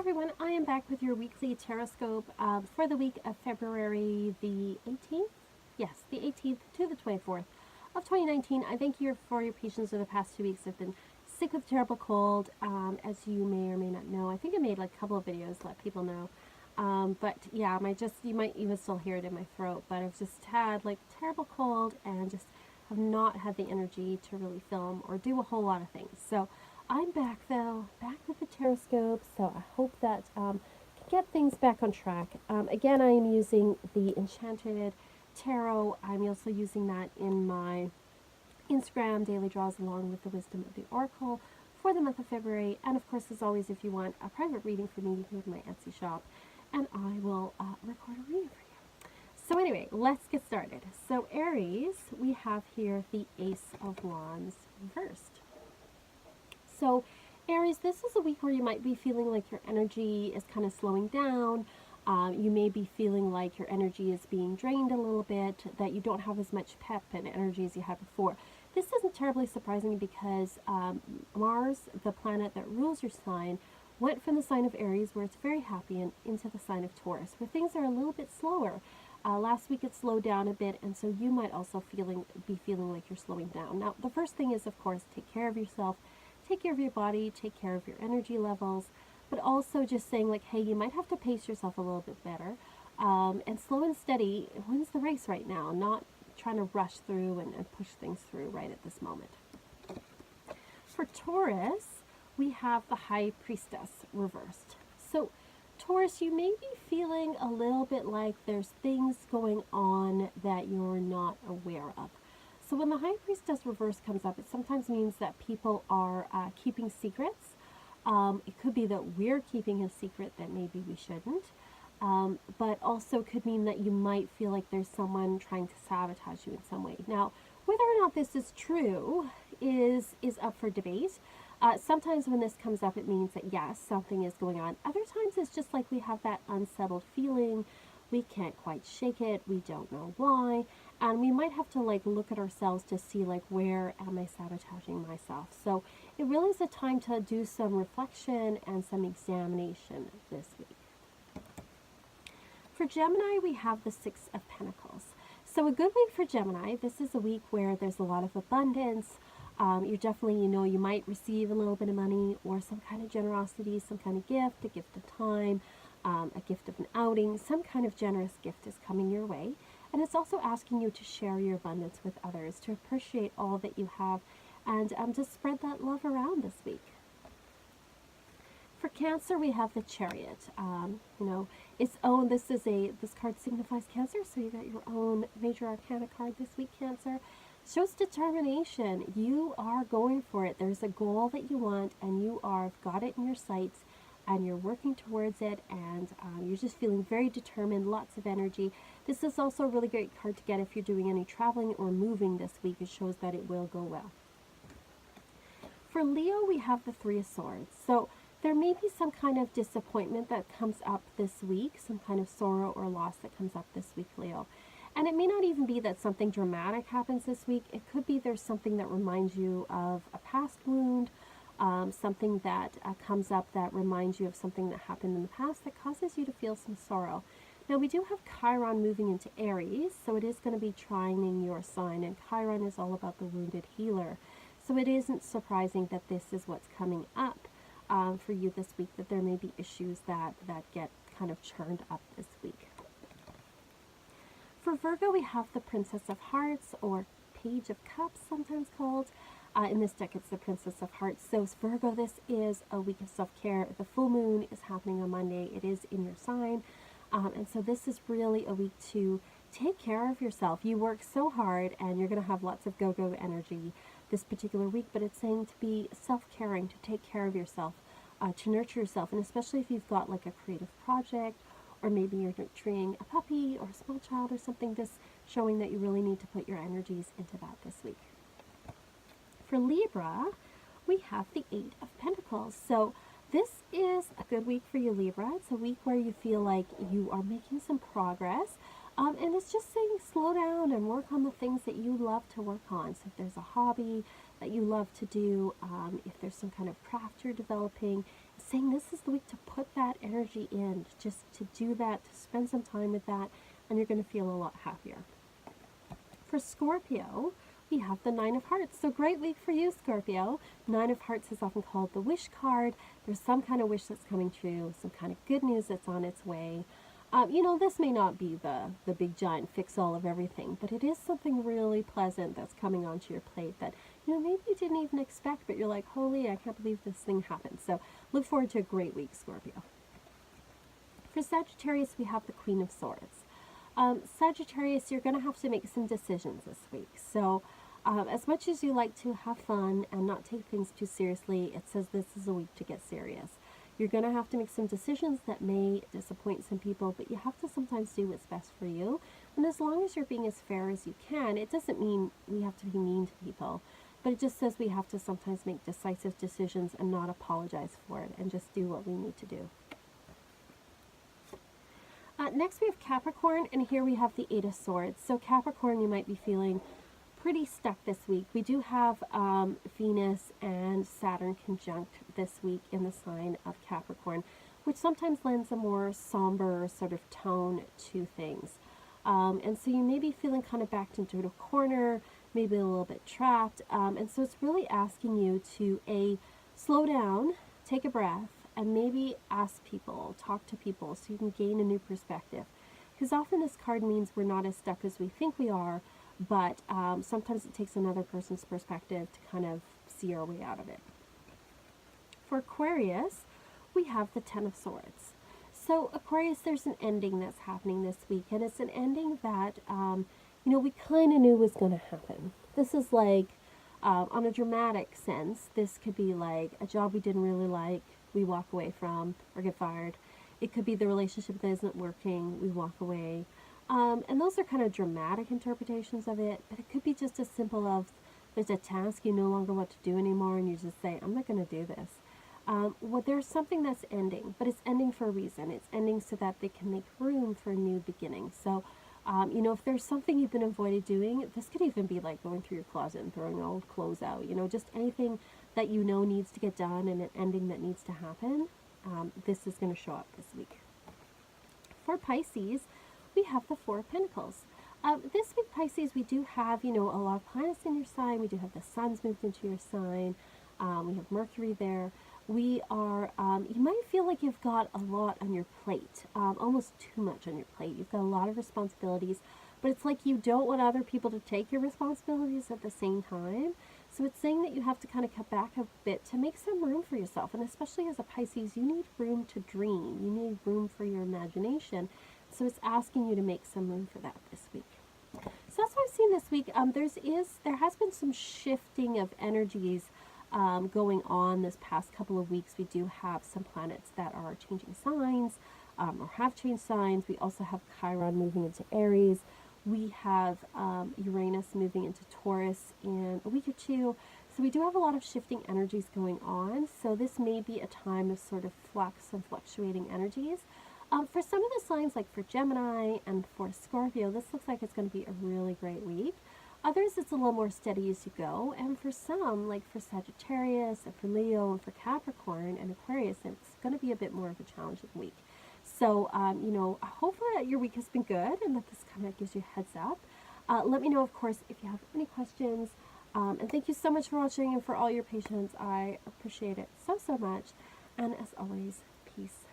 everyone, I am back with your weekly Tarotscope for the week of February the 18th. Yes, the 18th to the 24th of 2019. I thank you for your patience over the past 2 weeks. I've been sick with a terrible cold, as you may or may not know. I think I made like a couple of videos to let people know. But yeah, you might even still hear it in my throat, but I've just had like terrible cold and just have not had the energy to really film or do a whole lot of things. So I'm back though, back with the Tarotscope, so I hope that can get things back on track. Again, I am using the Enchanted Tarot. I'm also using that in my Instagram daily draws along with the Wisdom of the Oracle for the month of February. And of course, as always, if you want a private reading from me, you can go to my Etsy shop and I will record a reading for you. So anyway, let's get started. So Aries, we have here the Ace of Wands reversed. So Aries, this is a week where you might be feeling like your energy is kind of slowing down. You may be feeling like your energy is being drained a little bit, that you don't have as much pep and energy as you had before. This isn't terribly surprising because Mars, the planet that rules your sign, went from the sign of Aries, where it's very happy, and into the sign of Taurus, where things are a little bit slower. Last week it slowed down a bit, and so you might also be feeling like you're slowing down. Now, the first thing is, of course, take care of yourself. Take care of your body, take care of your energy levels, but also just saying like, hey, you might have to pace yourself a little bit better. And slow and steady wins the race right now, not trying to rush through and push things through right at this moment. For Taurus, we have the High Priestess reversed. So Taurus, you may be feeling a little bit like there's things going on that you're not aware of. So when the High Priestess reverse comes up, it sometimes means that people are keeping secrets. It could be that we're keeping a secret that maybe we shouldn't. But also could mean that you might feel like there's someone trying to sabotage you in some way. Now, whether or not this is true is up for debate. Sometimes when this comes up, it means that yes, something is going on. Other times it's just like we have that unsettled feeling. We can't quite shake it. We don't know why. And we might have to like look at ourselves to see like, where am I sabotaging myself? So it really is a time to do some reflection and some examination this week. For Gemini, we have the Six of Pentacles. So a good week for Gemini. This is a week where there's a lot of abundance. You're definitely, you might receive a little bit of money or some kind of generosity, some kind of gift, a gift of time, a gift of an outing, some kind of generous gift is coming your way. And it's also asking you to share your abundance with others, to appreciate all that you have, and to spread that love around this week. For Cancer, we have the Chariot. This card signifies Cancer, so you got your own Major Arcana card this week, Cancer. Shows determination. You are going for it. There's a goal that you want, and you are got it in your sights, and you're working towards it, and you're just feeling very determined, lots of energy. This is also a really great card to get if you're doing any traveling or moving this week. It shows that it will go well. For Leo, we have the Three of Swords. So there may be some kind of disappointment that comes up this week, some kind of sorrow or loss that comes up this week, Leo. And it may not even be that something dramatic happens this week. It could be there's something that reminds you of a past wound, something that comes up that reminds you of something that happened in the past that causes you to feel some sorrow. Now, we do have Chiron moving into Aries, so it is going to be trining your sign, and Chiron is all about the wounded healer. So it isn't surprising that this is what's coming up for you this week, that there may be issues that get kind of churned up this week. For Virgo, we have the Princess of Hearts, or Page of Cups, sometimes called. In this deck, it's the Princess of Hearts. So Virgo, this is a week of self-care. The full moon is happening on Monday. It is in your sign. And so this is really a week to take care of yourself. You work so hard, and you're going to have lots of go-go energy this particular week, but it's saying to be self-caring, to take care of yourself, to nurture yourself. And especially if you've got like a creative project, or maybe you're nurturing a puppy or a small child or something, this showing that you really need to put your energies into that this week. For Libra, we have the Eight of Pentacles. So this is a good week for you, Libra. It's a week where you feel like you are making some progress. And it's just saying slow down and work on the things that you love to work on. So if there's a hobby that you love to do, if there's some kind of craft you're developing, it's saying this is the week to put that energy in, just to do that, to spend some time with that, and you're going to feel a lot happier. For Scorpio, we have the Nine of Hearts. So great week for you, Scorpio. Nine of Hearts is often called the wish card. There's some kind of wish that's coming true, some kind of good news that's on its way. This may not be the big giant fix-all of everything, but it is something really pleasant that's coming onto your plate that, maybe you didn't even expect, but you're like, holy, I can't believe this thing happened. So look forward to a great week, Scorpio. For Sagittarius, we have the Queen of Swords. Sagittarius, you're going to have to make some decisions this week. So as much as you like to have fun and not take things too seriously, it says this is a week to get serious. You're going to have to make some decisions that may disappoint some people, but you have to sometimes do what's best for you. And as long as you're being as fair as you can, it doesn't mean we have to be mean to people, but it just says we have to sometimes make decisive decisions and not apologize for it and just do what we need to do. Next we have Capricorn, and here we have the Eight of Swords. So Capricorn, you might be feeling pretty stuck this week. We do have Venus and Saturn conjunct this week in the sign of Capricorn, which sometimes lends a more somber sort of tone to things. And so you may be feeling kind of backed into a corner, maybe a little bit trapped. And so it's really asking you to slow down, take a breath, and maybe ask people, talk to people so you can gain a new perspective. Because often this card means we're not as stuck as we think we are, but sometimes it takes another person's perspective to kind of see our way out of it. For Aquarius, we have the Ten of Swords. So Aquarius, there's an ending that's happening this week, and it's an ending that, we kind of knew was going to happen. This is like, on a dramatic sense, this could be like a job we didn't really like, we walk away from or get fired. It could be the relationship that isn't working, we walk away. And those are kind of dramatic interpretations of it, but it could be just as simple of there's a task you no longer want to do anymore and you just say, I'm not going to do this. There's something that's ending, but it's ending for a reason. It's ending so that they can make room for a new beginning. So, if there's something you've been avoided doing, this could even be like going through your closet and throwing old clothes out, just anything that needs to get done and an ending that needs to happen. This is going to show up this week. For Pisces, we have the Four of Pentacles. This week, Pisces, we do have, a lot of planets in your sign. We do have the sun's moved into your sign. We have Mercury there. We are, you might feel like you've got a lot on your plate, almost too much on your plate. You've got a lot of responsibilities, but it's like you don't want other people to take your responsibilities at the same time. So it's saying that you have to kind of cut back a bit to make some room for yourself. And especially as a Pisces, you need room to dream. You need room for your imagination. So it's asking you to make some room for that this week. So that's what I've seen this week. There has been some shifting of energies going on this past couple of weeks. We do have some planets that are changing signs or have changed signs. We also have Chiron moving into Aries. We have Uranus moving into Taurus in a week or two. So we do have a lot of shifting energies going on. So this may be a time of sort of flux and fluctuating energies. For some of the signs, like for Gemini and for Scorpio, this looks like it's going to be a really great week. Others, it's a little more steady as you go. And for some, like for Sagittarius and for Leo and for Capricorn and Aquarius, it's going to be a bit more of a challenging week. So, hopefully that your week has been good and that this kind of gives you a heads up. Let me know, of course, if you have any questions. And thank you so much for watching and for all your patience. I appreciate it so, so much. And as always, peace.